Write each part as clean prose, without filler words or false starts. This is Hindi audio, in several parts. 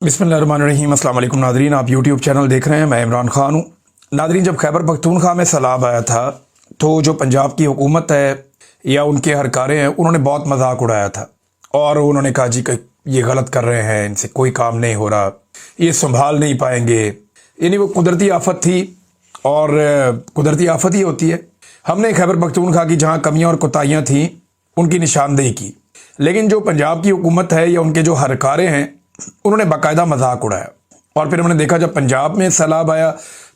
बिस्मिल्लाहिर्रहमानिर्रहीम। अस्सलाम वालेकुम नादरीन, आप यूट्यूब चैनल देख रहे हैं। मैं इमरान ख़ान हूँ। नादरीन, जब खैबर पख्तूनख्वा में सैलाब आया था तो जो पंजाब की हुकूमत है या उनके हरकारे हैं, उन्होंने बहुत मजाक उड़ाया था और उन्होंने कहा जी कि ये गलत कर रहे हैं, इनसे कोई काम नहीं हो रहा, ये संभाल नहीं पाएंगे। यानी वो कुदरती आफत थी और कुदरती आफत ही होती है। हमने खैबर पख्तूनख्वा की जहाँ कमियाँ और कोताहियाँ थीं उनकी निशानदेही की, लेकिन जो पंजाब की हुकूमत है या उनके जो हरकारे हैं उन्होंने बाकायदा मजाक उड़ाया। और फिर हमने देखा जब पंजाब में सैलाब आया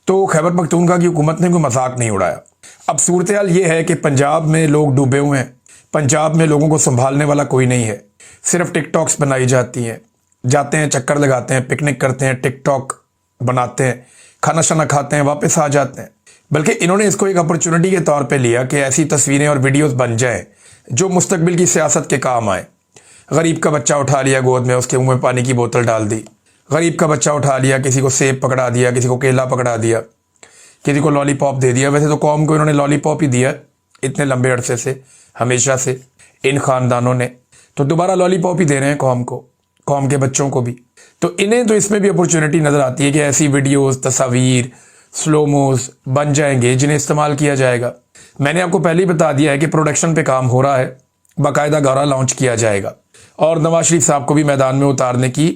तो खैबर पख्तूनख्वा की हुकूमत ने कोई मजाक नहीं उड़ाया। अब सूरत हाल ये है कि पंजाब में लोग डूबे हुए हैं, पंजाब में लोगों को संभालने वाला कोई नहीं है। सिर्फ टिकटॉक्स बनाई जाती हैं, जाते हैं, चक्कर लगाते हैं, पिकनिक करते हैं, टिकटॉक बनाते हैं, खाना शाना खाते हैं, वापस आ जाते हैं। बल्कि इन्होंने इसको एक अपॉर्चुनिटी के तौर पे लिया कि ऐसी तस्वीरें और वीडियोस बन जाए जो मुस्तकबिल की सियासत के काम आए। गरीब का बच्चा उठा लिया गोद में, उसके मुंह में पानी की बोतल डाल दी। गरीब का बच्चा उठा लिया, किसी को सेब पकड़ा दिया, किसी को केला पकड़ा दिया, किसी को लॉलीपॉप दे दिया। वैसे तो कौम को इन्होंने लॉलीपॉप ही दिया इतने लंबे अरसे से, हमेशा से इन खानदानों ने, तो दोबारा लॉलीपॉप ही दे रहे हैं कौम को, कौम के बच्चों को भी। तो इन्हें तो इसमें भी अपॉर्चुनिटी नज़र आती है कि ऐसी वीडियोस, तस्वीर, स्लोमोस बन जाएंगे जिन्हें इस्तेमाल किया जाएगा। मैंने आपको पहले ही बता दिया है कि प्रोडक्शन पे काम हो रहा है, बाकायदा गाना लॉन्च किया जाएगा और नवाज शरीफ साहब को भी मैदान में उतारने की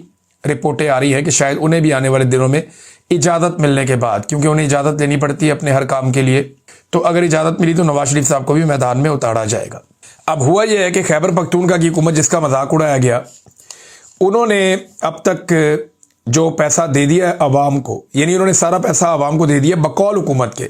रिपोर्टें आ रही है कि शायद उन्हें भी आने वाले दिनों में इजाज़त मिलने के बाद, क्योंकि उन्हें इजाज़त लेनी पड़ती है अपने हर काम के लिए, तो अगर इजाज़त मिली तो नवाज शरीफ साहब को भी मैदान में उतारा जाएगा। अब हुआ यह है कि खैबर पख्तूनख्वा की हुकूमत जिसका मजाक उड़ाया गया, उन्होंने अब तक जो पैसा दे दिया है अवाम को, यानी उन्होंने सारा पैसा अवाम को दे दिया बकौल हुकूमत के।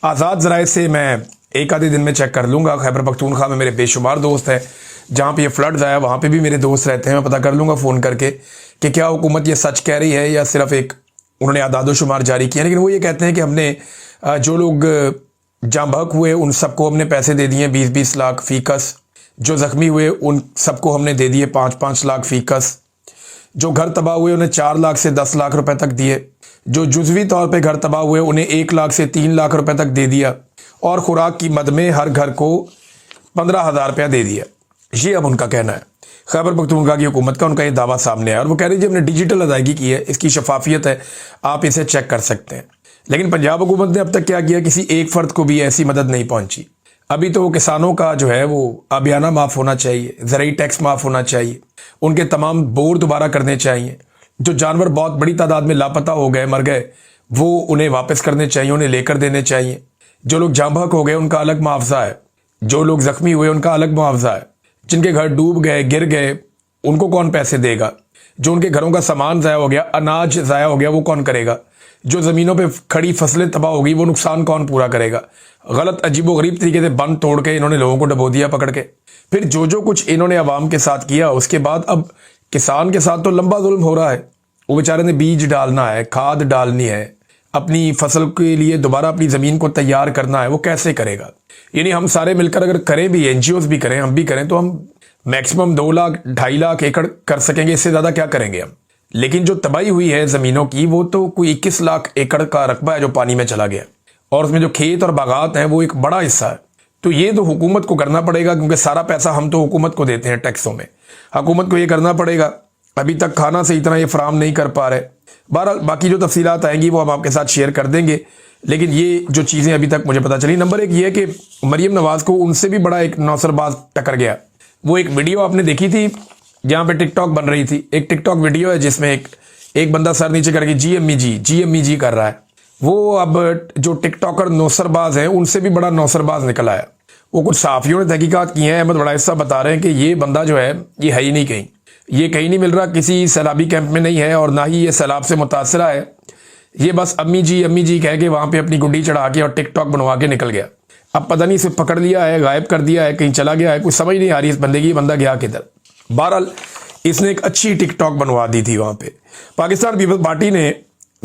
आज़ाद ज़राए से मैं एक आधे दिन में चेक कर लूँगा। खैबर पख्तूनख्वा में मेरे बेशुमार दोस्त हैं, जहाँ पे ये फ्लड्स आया वहाँ पे भी मेरे दोस्त रहते हैं। मैं पता कर लूँगा फ़ोन करके कि क्या हुकूमत ये सच कह रही है या सिर्फ एक उन्होंने आदाद शुमार जारी किया। लेकिन वो ये कहते हैं कि हमने जो लोग जाँ बहक हुए उन सबको हमने पैसे दे दिए 20-20 लाख फ़ीकस, जो ज़ख्मी हुए उन सबको हमने दे दिए 5-5 लाख फ़ीकस, जो घर तबाह हुए उन्हें 4 लाख से 10 लाख रुपए तक दिए, जो जुज़वी तौर पे घर तबाह हुए उन्हें 1 लाख से 3 लाख रुपए तक दे दिया, और खुराक की मद में हर घर को 15,000 रुपया दे दिया। ये अब उनका कहना है, खैबर पख्तूनख्वा की हुकूमत का उनका ये दावा सामने आया और वो कह रही है जी हमने डिजिटल अदायगी की है, इसकी शफाफियत है, आप इसे चेक कर सकते हैं। लेकिन पंजाब हुकूमत ने अब तक क्या किया, किसी एक फ़र्द को भी ऐसी मदद नहीं पहुंची। अभी तो किसानों का जो है वो अबियाना माफ़ होना चाहिए, ज़रूरी टैक्स माफ़ होना चाहिए, उनके तमाम बोर दोबारा करने चाहिए। जो जानवर बहुत बड़ी तादाद में लापता हो गए, मर गए, वो उन्हें वापस करने चाहिए, उन्हें लेकर देने चाहिए। जो लोग जाँ बहक हो गए उनका अलग मुआवजा है, जो लोग ज़ख्मी हुए उनका अलग मुआवजा है, जिनके घर डूब गए, गिर गए, उनको कौन पैसे देगा, जो उनके घरों का सामान ज़ाया हो गया, अनाज ज़ाया हो गया, वो कौन करेगा, जो ज़मीनों पे खड़ी फसलें तबाह हो गई वो नुकसान कौन पूरा करेगा। गलत अजीबो गरीब तरीके से बंद तोड़ के इन्होंने लोगों को डबो दिया पकड़ के। फिर जो कुछ इन्होंने अवाम के साथ किया, उसके बाद अब किसान के साथ तो लंबा जुल्म हो रहा है। वो बेचारे ने बीज डालना है, खाद डालनी है, अपनी फसल के लिए दोबारा अपनी ज़मीन को तैयार करना है, वो कैसे करेगा। यानी हम सारे मिलकर अगर करें भी, एनजीओज भी करें, हम भी करें, तो हम मैक्सिमम 2 लाख 2.5 लाख एकड़ कर सकेंगे, इससे ज़्यादा क्या करेंगे हम। लेकिन जो तबाही हुई है ज़मीनों की, वो तो कोई 21 लाख एकड़ का रकबा है जो पानी में चला गया, और उसमें जो खेत और बागात हैं वो एक बड़ा हिस्सा है। तो ये तो हुकूमत को करना पड़ेगा, क्योंकि सारा पैसा हम तो हुकूमत को देते हैं टैक्सों में, हुकूमत को ये करना पड़ेगा। अभी तक खाना से इतना ये फराम नहीं कर पा रहे। बहरहाल बाकी जो तफसीलात आएंगी वो हम आपके साथ शेयर कर देंगे, लेकिन ये जो चीज़ें अभी तक मुझे पता चली, नंबर 1 ये है कि मरीम नवाज़ को उनसे भी बड़ा एक नौसरबाज टकर गया। वो एक वीडियो आपने देखी थी जहाँ पे टिकटॉक बन रही थी, एक टिकटॉक वीडियो है जिसमें एक बंदा सर नीचे करके जी अम्मी जी कर रहा है। वो अब जो टिकटॉकर नौसरबाज हैं उनसे भी बड़ा नौसरबाज निकल आया। वो कुछ सहाफ़ियों ने तहकीकात की हैं, अहमद बड़ा हिस्सा बता रहे हैं कि ये बंदा जो है ये है ही नहीं कहीं, ये कहीं नहीं मिल रहा, किसी सैलाबी कैंप में नहीं है और ना ही ये सैलाब से मुतासरा है। ये बस अम्मी जी कह के वहाँ पे अपनी गुड्डी चढ़ा के और टिकटॉक बनवा के निकल गया। अब पता नहीं इसे पकड़ लिया है, गायब कर दिया है, कहीं चला गया है, कुछ समझ नहीं आ रही इस बंदे की, बंदा गया किधर। बहरहाल इसने एक अच्छी टिकटॉक बनवा दी थी वहाँ पे। पाकिस्तान पीपल्स पार्टी ने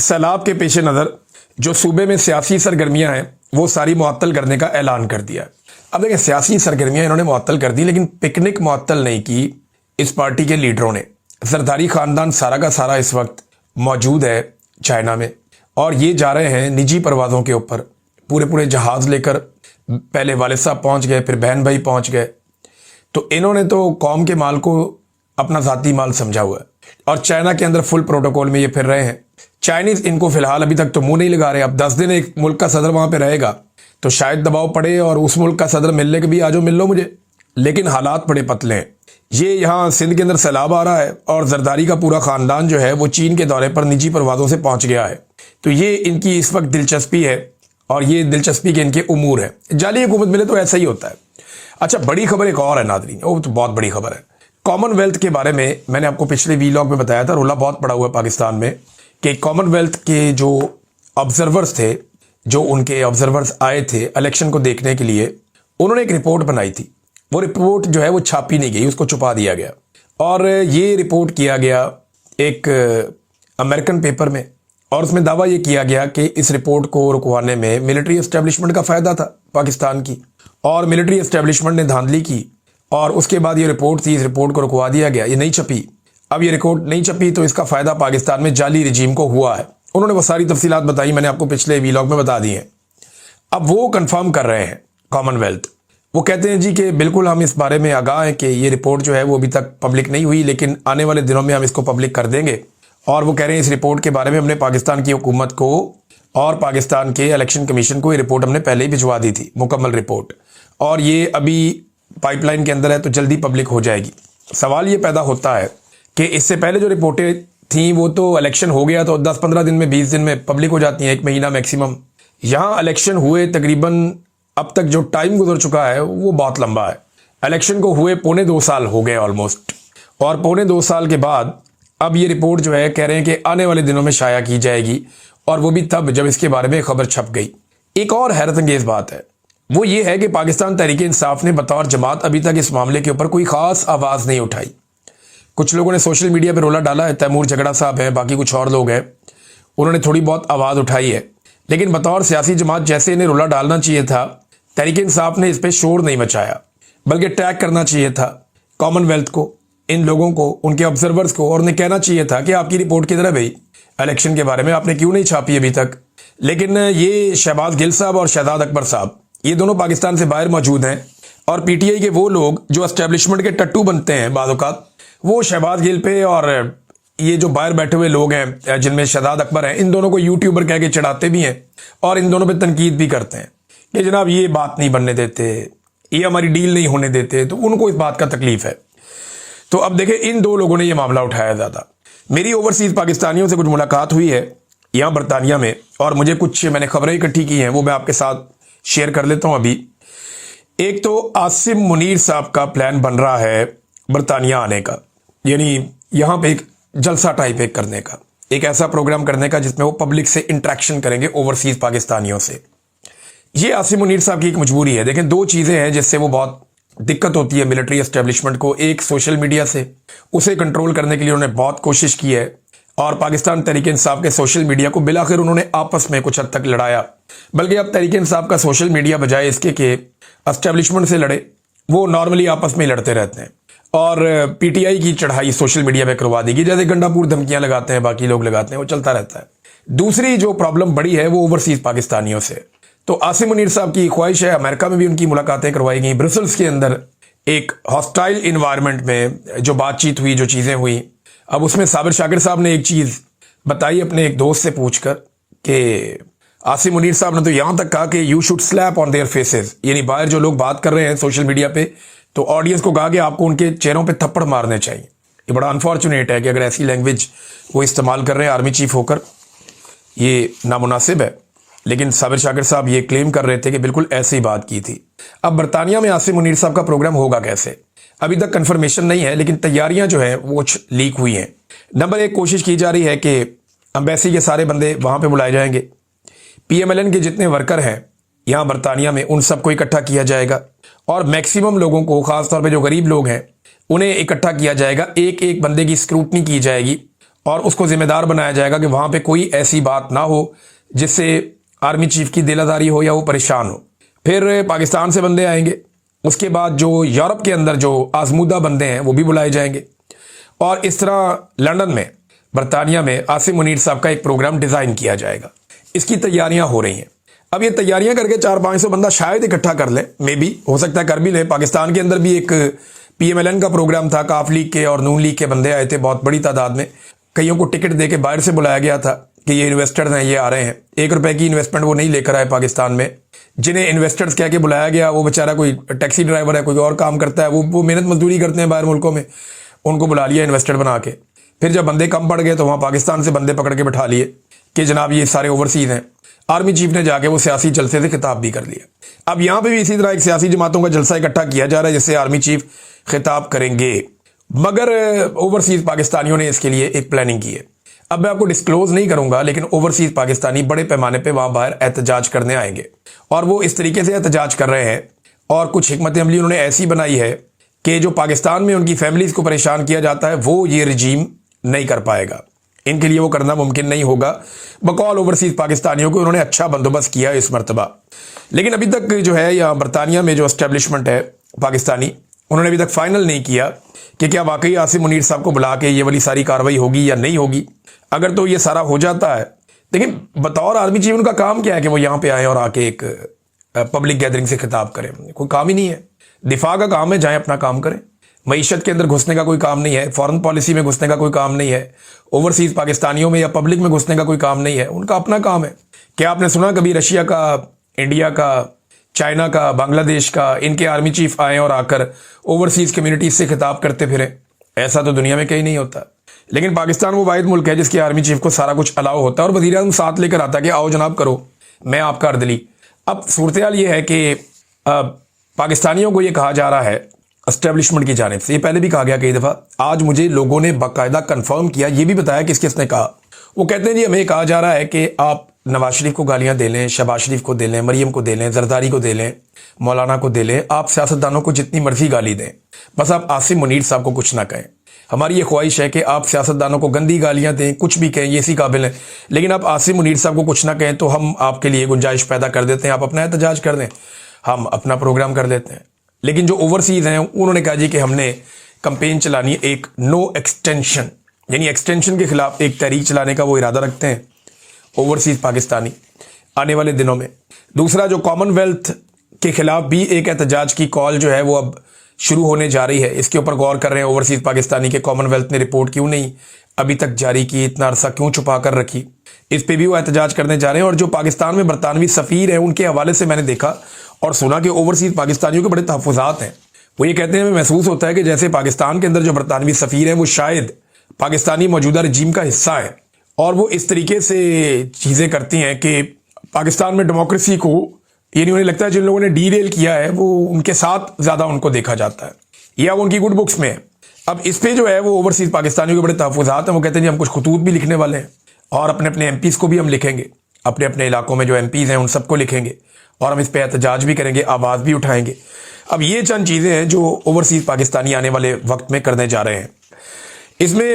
सैलाब के पेश नज़र जो सूबे में सियासी सरगर्मियाँ हैं वो सारी मुअत्तल करने का ऐलान कर दिया। अब देखिए, सियासी सरगर्मियाँ इन्होंने मुअत्तल कर दी, लेकिन पिकनिक मुअत्तल नहीं की इस पार्टी के लीडरों ने। जरदारी ख़ानदान सारा का सारा इस वक्त मौजूद है चाइना में, और ये जा रहे हैं निजी परवाज़ों के ऊपर, पूरे जहाज़ लेकर। पहले वालिद साहब पहुँच गए, फिर बहन भाई पहुँच गए। तो इन्होंने तो कौम के माल को अपना ज़ाती माल समझा हुआ है। और चाइना के अंदर फुल प्रोटोकॉल में ये फिर रहे हैं। चाइनीज इनको फिलहाल अभी तक तो मुंह नहीं लगा रहे। अब 10 दिन एक मुल्क का सदर वहां पे रहेगा तो शायद दबाव पड़े और उस मुल्क का सदर मिलने के भी आ जाओ, मिल लो मुझे। लेकिन हालात बड़े पतले हैं। ये यहाँ सिंध के अंदर सैलाब आ रहा है और जरदारी का पूरा खानदान जो है वो चीन के दौरे पर निजी परवाजों से पहुंच गया है। तो ये इनकी इस वक्त दिलचस्पी है और ये दिलचस्पी के इनके उमूर है। जाली हुकूमत मिले तो ऐसा ही होता है। अच्छा, बड़ी खबर एक और है नादरीन, वो तो बहुत बड़ी खबर है। कॉमनवेल्थ के बारे में मैंने आपको पिछले वीलॉग में बताया था, रोला बहुत पड़ा हुआ है पाकिस्तान में कि कॉमनवेल्थ के जो ऑब्जर्वर्स थे, जो उनके ऑब्जर्वर्स आए थे इलेक्शन को देखने के लिए, उन्होंने एक रिपोर्ट बनाई थी। वो रिपोर्ट जो है वो छापी नहीं गई, उसको छुपा दिया गया और ये रिपोर्ट किया गया एक अमेरिकन पेपर में और उसमें दावा ये किया गया कि इस रिपोर्ट को रुकवाने में मिलिट्री एस्टेब्लिशमेंट का फ़ायदा था पाकिस्तान की, और मिलिट्री एस्टेब्लिशमेंट ने धांधली की और उसके बाद ये रिपोर्ट थी, इस रिपोर्ट को रुकवा दिया गया, ये नहीं छपी। अब ये रिपोर्ट नहीं छपी तो इसका फ़ायदा पाकिस्तान में जाली रजीम को हुआ है। उन्होंने वो सारी तफसीलात बताई, मैंने आपको पिछले वीलॉग में बता दी हैं। अब वो कंफर्म कर रहे हैं कॉमनवेल्थ। वो कहते हैं जी कि बिल्कुल हम इस बारे में आगाह हैं कि ये रिपोर्ट जो है वो अभी तक पब्लिक नहीं हुई, लेकिन आने वाले दिनों में हम इसको पब्लिक कर देंगे। और वो कह रहे हैं इस रिपोर्ट के बारे में हमने पाकिस्तान की हुकूमत को और पाकिस्तान के इलेक्शन कमीशन को ये रिपोर्ट हमने पहले ही भिजवा दी थी, मुकम्मल रिपोर्ट, और ये अभी पाइपलाइन के अंदर है तो जल्दी पब्लिक हो जाएगी। सवाल ये पैदा होता है कि इससे पहले जो रिपोर्टें थी वो तो इलेक्शन हो गया तो 10-15 दिन में, 20 दिन में पब्लिक हो जाती हैं, 1 महीना मैक्सिमम। यहाँ इलेक्शन हुए तकरीबन अब तक जो टाइम गुजर चुका है वो बहुत लंबा है। इलेक्शन को हुए 2.25 साल हो गए ऑलमोस्ट, और 2.25 साल के बाद अब ये रिपोर्ट जो है कह रहे हैं कि आने वाले दिनों में शाया की जाएगी, और वो भी तब जब इसके बारे में खबर छप गई। एक और हैरत अंगेज बात है, वो ये है कि पाकिस्तान तहरीक इंसाफ ने बतौर जमात अभी तक इस मामले के ऊपर कोई खास आवाज़ नहीं उठाई। कुछ लोगों ने सोशल मीडिया पर रोला डाला है, तैमूर झगड़ा साहब हैं, बाकी कुछ और लोग हैं, उन्होंने थोड़ी बहुत आवाज़ उठाई है, लेकिन बतौर सियासी जमात जैसे इन्हें रोला डालना चाहिए था, तहरीक इंसाफ ने इस पर शोर नहीं मचाया, बल्कि टैग करना चाहिए था कॉमनवेल्थ को, इन लोगों को, उनके ऑब्जर्वर्स को, और उन्हें कहना चाहिए था कि आपकी रिपोर्ट किधर है भाई, इलेक्शन के बारे में आपने क्यों नहीं छापी अभी तक। लेकिन ये शहबाज गिल साहब और शहजाद अकबर साहब, ये दोनों पाकिस्तान से बाहर मौजूद हैं, और पीटीआई के वो लोग जो एस्टेब्लिशमेंट के टट्टू बनते हैं बाज़ औक़ात, वो शहबाज गिल पे और ये जो बाहर बैठे हुए लोग हैं जिनमें शहजाद अकबर हैं, इन दोनों को यूट्यूबर कह के चढ़ाते भी हैं और इन दोनों पे तनकीद भी करते हैं कि जनाब ये बात नहीं बनने देते, ये हमारी डील नहीं होने देते, तो उनको इस बात का तकलीफ है। तो अब देखें, इन दो लोगों ने ये मामला उठाया ज़्यादा। मेरी ओवरसीज़ पाकिस्तानियों से कुछ मुलाकात हुई है यहाँ बरतानिया में, और मुझे कुछ मैंने खबरें इकट्ठी की हैं, वो मैं आपके साथ शेयर कर लेता हूँ अभी। एक तो आसिम मुनीर साहब का प्लान बन रहा है बरतानिया आने का, यानी यहाँ पे एक जलसा टाइप एक करने का, एक ऐसा प्रोग्राम करने का जिसमें वो पब्लिक से इंटरेक्शन करेंगे ओवरसीज़ पाकिस्तानियों से। ये आसिम मुनीर साहब की एक मजबूरी है। देखें, 2 चीज़ें हैं जिससे वो बहुत दिक्कत होती है मिलिट्री एस्टेब्लिशमेंट को। एक, सोशल मीडिया से उसे कंट्रोल करने के लिए उन्होंने बहुत कोशिश की है, और पाकिस्तान तहरीक इंसाफ के सोशल मीडिया को बिलाखिर उन्होंने आपस में कुछ हद तक लड़ाया। बल्कि अब तहरीक इंसाफ का सोशल मीडिया बजाय इसके कि एस्टेब्लिशमेंट से लड़े, वो नॉर्मली आपस में लड़ते रहते हैं, और पीटीआई की चढ़ाई सोशल मीडिया पे करवा देगी, जैसे गंडापुर धमकियां लगाते हैं, बाकी लोग लगाते हैं, वो चलता रहता है। दूसरी जो प्रॉब्लम बड़ी है वो ओवरसीज़ पाकिस्तानियों से। तो आसिम मुनीर साहब की ख्वाहिश है, अमेरिका में भी उनकी मुलाकातें करवाई गई, ब्रसल्स के अंदर एक हॉस्टाइल इन्वायरमेंट में जो बातचीत हुई, जो चीज़ें हुई। अब उसमें साबिर शाकिर साहब ने एक चीज़ बताई अपने एक दोस्त से पूछकर कि आसिम मुनीर साहब ने तो यहाँ तक कहा कि you should slap on their faces, यानी बाहर जो लोग बात कर रहे हैं सोशल मीडिया पे, तो ऑडियंस को कहा कि आपको उनके चेहरों पे थप्पड़ मारने चाहिए। ये बड़ा अनफॉर्चुनेट है कि अगर ऐसी लैंग्वेज वो इस्तेमाल कर रहे हैं आर्मी चीफ होकर, ये नामुनासिब है। लेकिन साबिर शाकिर साहब ये क्लेम कर रहे थे कि बिल्कुल ऐसे ही बात की थी। अब बरतानिया में आसिम मुनीर साहब का प्रोग्राम होगा कैसे, अभी तक कंफर्मेशन नहीं है, लेकिन तैयारियां जो हैं वो लीक हुई हैं। नंबर 1, कोशिश की जा रही है कि एम्बेसी के सारे बंदे वहाँ पे बुलाए जाएंगे, पीएमएलएन के जितने वर्कर हैं यहाँ बरतानिया में उन सबको इकट्ठा किया जाएगा, और मैक्सिमम लोगों को, ख़ासतौर पर जो गरीब लोग हैं उन्हें इकट्ठा किया जाएगा। एक एक बंदे की स्क्रूटनी की जाएगी और उसको जिम्मेदार बनाया जाएगा कि वहाँ पर कोई ऐसी बात ना हो जिससे आर्मी चीफ की दिलादारी हो या वो परेशान हो। फिर पाकिस्तान से बंदे आएंगे, उसके बाद जो यूरोप के अंदर जो आजमूदा बंदे हैं वो भी बुलाए जाएंगे, और इस तरह लंदन में, बरतानिया में आसिम मुनीर साहब का एक प्रोग्राम डिज़ाइन किया जाएगा। इसकी तैयारियां हो रही हैं। अब ये तैयारियां करके 400-500 बंदा शायद इकट्ठा कर ले, मे बी हो सकता है कर भी ले। पाकिस्तान के अंदर भी एक PMLN का प्रोग्राम था, काफ लीग के और नून लीग के बंदे आए थे बहुत बड़ी तादाद में। कईयों को टिकट दे के बाहर से बुलाया गया था कि ये इन्वेस्टर्स हैं, ये आ रहे हैं। 1 रुपए की इन्वेस्टमेंट वो नहीं लेकर आए पाकिस्तान में। जिन्हें इन्वेस्टर्स कह के बुलाया गया वो बेचारा कोई टैक्सी ड्राइवर है, कोई और काम करता है, वो मेहनत मजदूरी करते हैं बाहर मुल्कों में, उनको बुला लिया इन्वेस्टर बना के। फिर जब बंदे कम पड़ गए तो वहाँ पाकिस्तान से बंदे पकड़ के बैठा लिए कि जनाब ये सारे ओवरसीज हैं। आर्मी चीफ ने जाके वो सियासी जलसे से खिताब भी कर लिया। अब यहाँ पे भी इसी तरह एक सियासी जमातों का जलसा इकट्ठा किया जा रहा है जिससे आर्मी चीफ खिताब करेंगे, मगर ओवरसीज पाकिस्तानियों ने इसके लिए एक प्लानिंग की है। अब मैं आपको डिस्क्लोज नहीं करूंगा, लेकिन ओवरसीज पाकिस्तानी बड़े पैमाने पे वहां बाहर एहतजाज करने आएंगे और वो इस तरीके से एहतजाज कर रहे हैं और कुछ हिकमत अमली उन्होंने ऐसी बनाई है कि जो पाकिस्तान में उनकी फैमिलीज को परेशान किया जाता है वो ये रजीम नहीं कर पाएगा। इनके लिए वो करना मुमकिन नहीं होगा। बकौल ओवरसीज पाकिस्तानियों को उन्होंने अच्छा बंदोबस्त किया इस मरतबा। लेकिन अभी तक जो है यहाँ बरतानिया में जो एस्टेब्लिशमेंट है पाकिस्तानी, उन्होंने अभी तक फाइनल नहीं किया कि क्या वाकई आसिम मुनीर साहब को बुला के ये वाली सारी कार्रवाई होगी या नहीं होगी। अगर तो ये सारा हो जाता है, लेकिन बतौर आर्मी चीफ उनका काम क्या है कि वो यहाँ पे आए और आके एक पब्लिक गैदरिंग से खिताब करें? कोई काम ही नहीं है। दिफा का काम है, जाए अपना काम करें। मईशत के अंदर घुसने का कोई काम नहीं है, फॉरेन पॉलिसी में घुसने का कोई काम नहीं है, ओवरसीज पाकिस्तानियों में या पब्लिक में घुसने का कोई काम नहीं है। उनका अपना काम है। क्या आपने सुना कभी रशिया का, इंडिया का, चाइना का, बांग्लादेश का इनके आर्मी चीफ आए और आकर ओवरसीज कम्युनिटीज से खिताब करते फिरे? ऐसा तो दुनिया में कहीं नहीं होता। लेकिन पाकिस्तान वो वाहिद मुल्क है जिसके आर्मी चीफ को सारा कुछ अलाउ होता है और वज़ीर आज़म साथ लेकर आता है कि आओ जनाब करो, मैं आपका अर्दली। अब सूरत हाल ये है कि पाकिस्तानियों को ये कहा जा रहा है एस्टेब्लिशमेंट की जानिब से, ये पहले भी कहा गया कई दफ़ा, आज मुझे लोगों ने बाकायदा कंफर्म किया, ये भी बताया किस किसने कहा। वो कहते हैं जी हमें कहा जा रहा है कि आप नवाज शरीफ को गालियां दे लें, शहबाज शरीफ को दे लें, मरियम को दे लें, जरदारी को दे लें, मौलाना को दे लें, आप सियासतदानों को जितनी मर्जी गाली दें, बस आप आसिम मुनीर साहब को कुछ ना कहें। हमारी ये ख्वाहिश है कि आप सियासतदानों को गंदी गालियां दें, कुछ भी कहें, ये इसी काबिल है, लेकिन आप आसिम मुनीर साहब को कुछ ना कहें तो हम आपके लिए गुंजाइश पैदा कर देते हैं, आप अपना एहतजाज कर दें, हम अपना प्रोग्राम कर देते हैं। लेकिन जो ओवरसीज हैं उन्होंने कहा जी कि हमने कंपेन चलानी है, एक नो एक्सटेंशन, यानी एक्सटेंशन के खिलाफ एक तहरीक चलाने का वो इरादा रखते हैं ओवरसीज पाकिस्तानी आने वाले दिनों में। दूसरा, जो कॉमनवेल्थ के खिलाफ भी एक एहतजाज की कॉल जो है वो अब शुरू होने जा रही है, इसके ऊपर गौर कर रहे हैं ओवरसीज पाकिस्तानी के कॉमनवेल्थ ने रिपोर्ट क्यों नहीं अभी तक जारी की, इतना अरसा क्यों छुपा कर रखी, इस पे भी वो एहतजाज करने जा रहे हैं। और जो पाकिस्तान में बरतानवी सफ़ीर हैं उनके हवाले से मैंने देखा और सुना कि ओवरसीज पाकिस्तानियों के बड़े तहफ़्फ़ुज़ात हैं। वो ये कहते हैं हमें महसूस होता है कि जैसे पाकिस्तान के अंदर जो बरतानवी सफ़ीर हैं वो शायद पाकिस्तानी मौजूदा रजीम का हिस्सा है और वो इस तरीके से चीज़ें करती हैं कि पाकिस्तान में डेमोक्रेसी को, यानी उन्हें लगता है जिन लोगों ने डीरेल किया है वो उनके साथ ज़्यादा उनको देखा जाता है या वो उनकी गुड बुक्स में है। अब इस पे जो है वो ओवरसीज पाकिस्तानियों के बड़े तहफ़्फ़ुज़ात हैं। वो कहते हैं जी हम कुछ खतूत भी लिखने वाले हैं और अपने अपने MPs को भी हम लिखेंगे, अपने अपने इलाकों में जो MPs हैं उन सबको लिखेंगे और हम इस पर एहतजाज भी करेंगे, आवाज़ भी उठाएंगे। अब ये चंद चीज़ें हैं जो ओवरसीज पाकिस्तानी आने वाले वक्त में करने जा रहे हैं। इसमें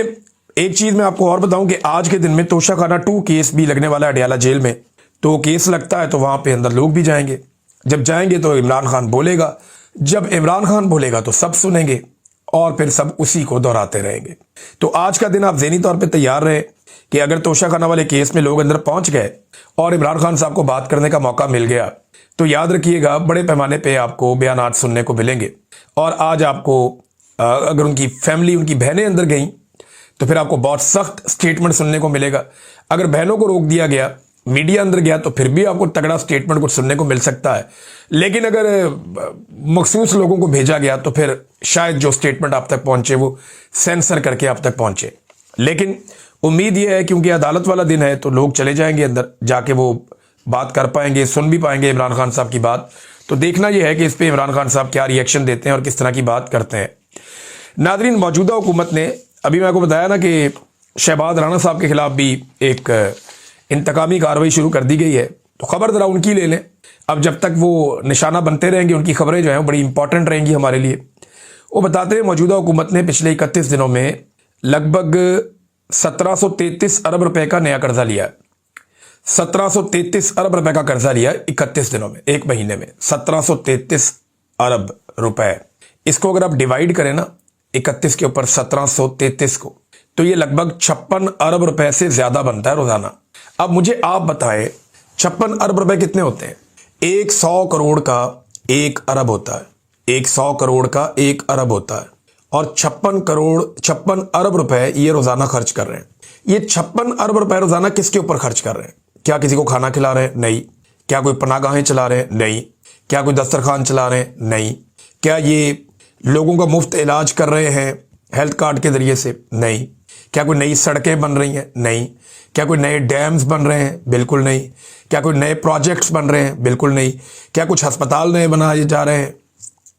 एक चीज़ मैं आपको और बताऊं कि आज के दिन में तोशाखाना 2 केस भी लगने वाला है अडयाला जेल में। तो केस लगता है तो वहाँ पे अंदर लोग भी जाएंगे, जब जाएंगे तो इमरान खान बोलेगा, जब इमरान खान बोलेगा तो सब सुनेंगे और फिर सब उसी को दोहराते रहेंगे। तो आज का दिन आप ज़हनी तौर पे तैयार रहे कि अगर तोशाखाना वाले केस में लोग अंदर पहुंच गए और इमरान खान साहब को बात करने का मौका मिल गया तो याद रखिएगा बड़े पैमाने पे आपको बयानात सुनने को मिलेंगे। और आज आपको अगर उनकी फैमिली, उनकी बहनें अंदर गई तो फिर आपको बहुत सख्त स्टेटमेंट सुनने को मिलेगा। अगर बहनों को रोक दिया गया, मीडिया अंदर गया तो फिर भी आपको तगड़ा स्टेटमेंट कुछ सुनने को मिल सकता है। लेकिन अगर मखसूस लोगों को भेजा गया तो फिर शायद जो स्टेटमेंट आप तक पहुंचे वो सेंसर करके आप तक पहुंचे। लेकिन उम्मीद यह है क्योंकि अदालत वाला दिन है तो लोग चले जाएंगे अंदर, जाके वो बात कर पाएंगे, सुन भी पाएंगे इमरान खान साहब की बात। तो देखना यह है कि इस पर इमरान खान साहब क्या रिएक्शन देते हैं और किस तरह की बात करते हैं। नादरीन, मौजूदा हुकूमत ने, अभी मैं आपको बताया ना कि शहबाज राणा साहब के खिलाफ भी एक इंतकामी कार्रवाई शुरू कर दी गई है, तो खबर ज़रा उनकी ले लें। अब जब तक वो निशाना बनते रहेंगे उनकी खबरें जो हैं वो बड़ी इंपॉर्टेंट रहेंगी हमारे लिए। वो बताते हैं मौजूदा हुकूमत ने पिछले 31 दिनों में लगभग 1733 अरब रुपए का नया कर्जा लिया है। 1733 अरब रुपए का कर्जा लिया है 31 दिनों में, एक महीने में 1733 अरब रुपए। इसको अगर आप डिवाइड करें ना 31 के ऊपर 1733 को, तो ये लगभग 56 अरब रुपए से ज्यादा बनता है रोजाना। अब मुझे आप बताएं 56 अरब रुपए कितने होते हैं? 100 करोड़ का 1 अरब होता है, 100 करोड़ का 1 अरब होता है। और 56 अरब रुपए ये रोजाना खर्च कर रहे हैं। ये 56 अरब रुपए रोजाना किसके ऊपर खर्च कर रहे हैं? क्या किसी को खाना खिला रहे हैं? नहीं। क्या कोई पनाहगाहें चला रहे हैं? नहीं। क्या कोई दस्तरखान चला रहे हैं? नहीं। क्या ये लोगों का मुफ्त इलाज कर रहे हैं हेल्थ कार्ड के जरिए से? नहीं। क्या कोई नई सड़कें बन रही हैं? नहीं। क्या कोई नए डैम्स बन रहे हैं? बिल्कुल नहीं। क्या कोई नए प्रोजेक्ट्स बन रहे हैं? बिल्कुल नहीं। क्या कुछ अस्पताल नए बनाए जा रहे हैं?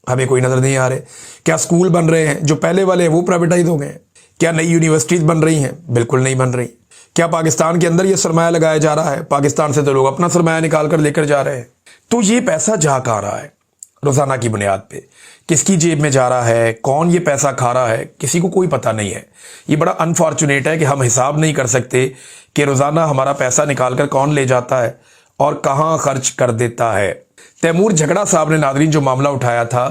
हमें कोई नजर नहीं आ रहे। क्या स्कूल बन रहे हैं जो पहले वाले हैं वो प्राइवेटाइज हो गए हैं? क्या नई यूनिवर्सिटीज बन रही हैं? बिल्कुल नहीं बन रही। क्या पाकिस्तान के अंदर ये सरमाया लगाया जा रहा है? पाकिस्तान से तो लोग अपना सरमाया निकाल कर लेकर जा रहे हैं। तो ये पैसा जा कहाँ रहा है रोजाना की बुनियाद पे? किसकी जेब में जा रहा है? कौन ये पैसा खा रहा है? किसी को कोई पता नहीं है। ये बड़ा अनफॉर्चुनेट है कि हम हिसाब नहीं कर सकते कि रोजाना हमारा पैसा निकाल कर कौन ले जाता है और कहां खर्च कर देता है। तैमूर झगड़ा साहब ने नादरीन जो मामला उठाया था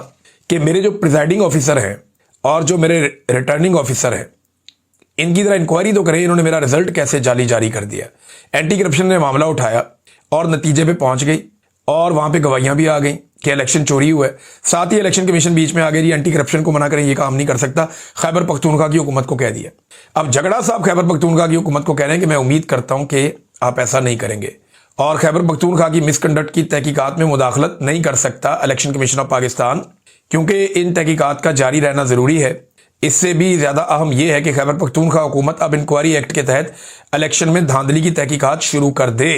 कि मेरे जो प्रिजाइडिंग ऑफिसर हैं और जो मेरे रिटर्निंग ऑफिसर हैं इनकी तरह इंक्वायरी तो करें, इन्होंने मेरा रिजल्ट कैसे जारी कर दिया। एंटी करप्शन ने मामला उठाया और नतीजे पे पहुंच गई और वहां पे गवाहियां भी आ गई कि इलेक्शन चोरी हुआ है। साथ ही इलेक्शन कमीशन बीच में आ गई, एंटी करप्शन को मना करें, ये काम नहीं कर सकता। खैबर पख्तूनख्वा की हुकूमत को कह दिया। अब झगड़ा साहब खैबर पख्तूनख्वा की हुकूमत को कह रहे हैं कि मैं उम्मीद करता हूं कि आप ऐसा नहीं करेंगे और खैबर पख्तूनख्वा की मिसकंडक्ट की तहकीकात में मुदाखलत नहीं कर सकता इलेक्शन कमीशन ऑफ पाकिस्तान, क्योंकि इन तहकीकात का जारी रहना जरूरी है। इससे भी ज्यादा अहम यह है कि खैबर पख्तूनख्वा हुकूमत अब इंक्वायरी एक्ट के तहत इलेक्शन में धांधली की तहकीकात शुरू कर दे,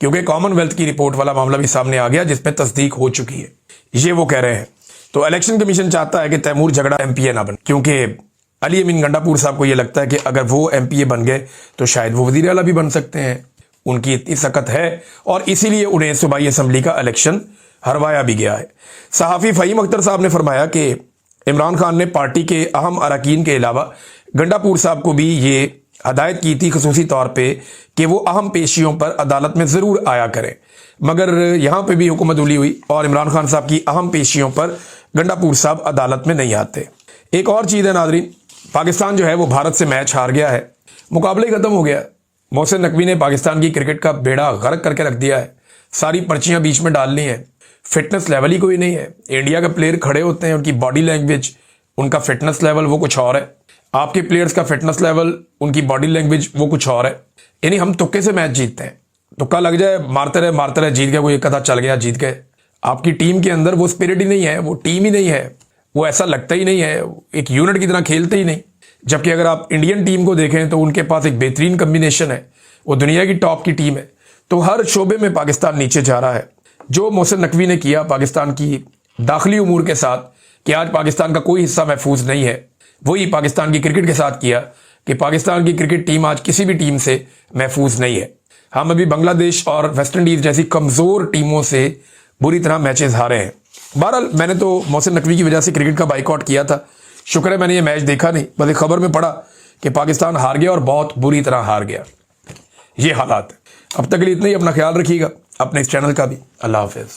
क्योंकि कॉमनवेल्थ की रिपोर्ट वाला मामला भी सामने आ गया जिसमें तस्दीक हो चुकी है। ये वो कह रहे हैं। तो इलेक्शन कमीशन चाहता है कि तैमूर झगड़ा एमपीए ना बने, क्योंकि अली अमीन गंडापुर साहब को यह लगता है कि अगर वो एमपीए बन गए तो शायद वो वजीर आला भी बन सकते हैं। उनकी इतनी सकत है और इसीलिए उन्हें सूबाई असम्बली का इलेक्शन हरवाया भी गया है। सहाफ़ी फ़हीम अख्तर साहब ने फरमाया कि इमरान खान ने पार्टी के अहम अरकान के अलावा गंडापुर साहब को भी ये हदायत की थी खसूसी तौर पे कि वो अहम पेशियों पर अदालत में ज़रूर आया करें, मगर यहाँ पे भी हुकूमत उली हुई और इमरान खान साहब की अहम पेशियों पर गंडापुर साहब अदालत में नहीं आते। एक और चीज़ है नादरीन, पाकिस्तान जो है वो भारत से मैच हार गया है, मुकाबले ही ख़त्म हो गया। मोहसिन नकवी ने पाकिस्तान की क्रिकेट का बेड़ा गर्क करके रख दिया है, सारी पर्चियां बीच में डाल ली हैं। फिटनेस लेवल ही कोई नहीं है। इंडिया के प्लेयर खड़े होते हैं, उनकी बॉडी लैंग्वेज, उनका फिटनेस लेवल वो कुछ और है। आपके प्लेयर्स का फिटनेस लेवल, उनकी बॉडी लैंग्वेज वो कुछ और है। यानी हम तुक्के से मैच जीतते हैं, तुक्का लग जाए, मारते रहे जीत गए, वो एक कथा चल गया जीत गए। आपकी टीम के अंदर वो स्पिरिट ही नहीं है, वो टीम ही नहीं है, वो ऐसा लगता ही नहीं है, एक यूनिट की तरह खेलते ही नहीं। जबकि अगर आप इंडियन टीम को देखें तो उनके पास एक बेहतरीन कम्बिनेशन है, वो दुनिया की टॉप की टीम है। तो हर शोबे में पाकिस्तान नीचे जा रहा है। जो मोहसिन नकवी ने किया पाकिस्तान की दाखिली उमूर के साथ कि आज पाकिस्तान का कोई हिस्सा महफूज नहीं है, वही पाकिस्तान की क्रिकेट के साथ किया कि पाकिस्तान की क्रिकेट टीम आज किसी भी टीम से महफूज नहीं है। हम अभी बांग्लादेश और वेस्ट इंडीज जैसी कमजोर टीमों से बुरी तरह मैचेस हारे हैं। बहरहाल मैंने तो मोहसिन नकवी की वजह से क्रिकेट का बाइकआउट किया था, शुक्र है मैंने ये मैच देखा नहीं, बस एक खबर में पढ़ा कि पाकिस्तान हार गया और बहुत बुरी तरह हार गया। ये हालात है। अब तक के लिए इतना ही, अपना ख्याल रखिएगा, अपने इस चैनल का भी। अल्लाह हाफिज।